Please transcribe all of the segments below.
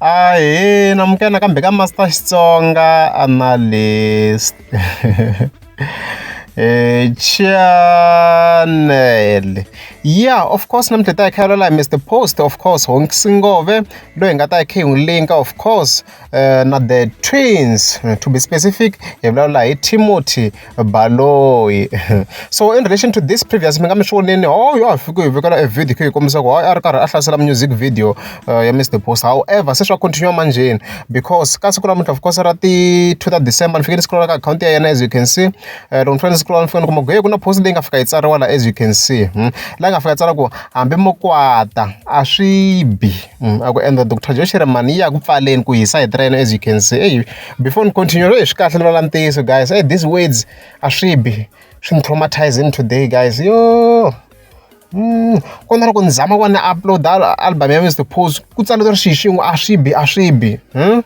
namukela kambe ka Master Xitsonga analyst. Channel. Yeah, of course, namhle ta khayela Mr. Post, of course, Hongsingove, lo ngata link, of course, na the twins, to be specific, Timothy Baloyi. So in relation to this previous, I'm sure you have a video music video, Mr. Post. However, session continue manjin because of course to that December, scroll account as you can see, don't friends scroll post as you can see. Ngafika tsala ku hambi mokwata aswibi and Dr. Joshua mani ya ku pfaleni ku hisa hi train as you can see. Hey, before we continue swi kahle lo lantiso guys. Hey, these words aswibi swi traumatizing today guys. Yo kona loko nzama ku na upload album ya Mr. Post ku tsala xixin'we aswibi.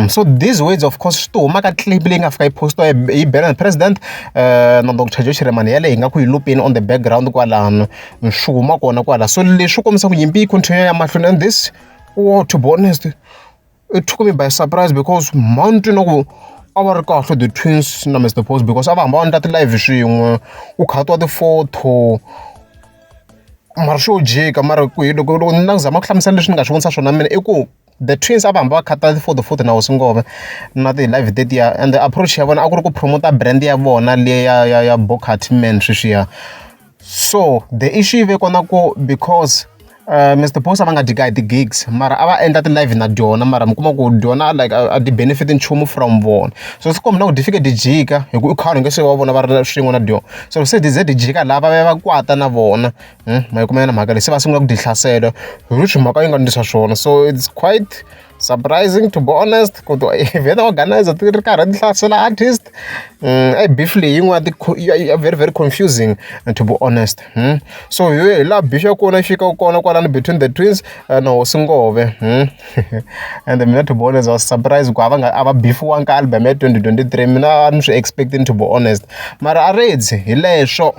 So these words, of course, to maka clip leyi nga fika yi postiwa hi Bernard President na Dr. Joshua mani ya leyi nga ku yi looping on the background kwalano nxuma kona kwala. So leswi kombisa ku nyimpi yi continue ya mahlweni, and this, to be honest, it took me by surprise because mountain ku a va ri kahle the twins na Mr. Post because a va hamba va endla ti-live swin'we ku khatiwa ti-photo mara swo jika. Mara loko ni na zama ku hlamusela leswi ni nga swi vonisa swona mina i ku the twins ava hamba va khata for the photo na Hongsingove na ti-live date ya, and the approach ya vona a ku ri ku promota brand ya vona leyi ya Bokhat Man sweswiya. So the issue yi ve kona ku because Mr. Post a va nga dika hi ti-gigs mara a va endla ti-live na dyona mara mi kuma ku dyona like a ti-benefit nchumu from vona. So swi komba na ku di fike di jika hi ku i khale nge swi va vona va ri swin'we na dyona. So se di ze di jika laha va va kwata na vona ma yi kuma yena mhaka leyi se va sungula ku di hlasela hi leswi mhaka yi nga ndlisa swona. So it's quite surprising to be honest ku vheta organizer ti ri karhi ti hlasela artist. Beef leyi yin'wana very very confusing to be honest. So hi laha beef ya kona yi fika kona kwalani between the twins na Hongsingove. And mina to be honest I was surprised ku a va beefiwanga ka album ya 2023. Mina a ni swi expecting to be honest mara a redzi hi leswo.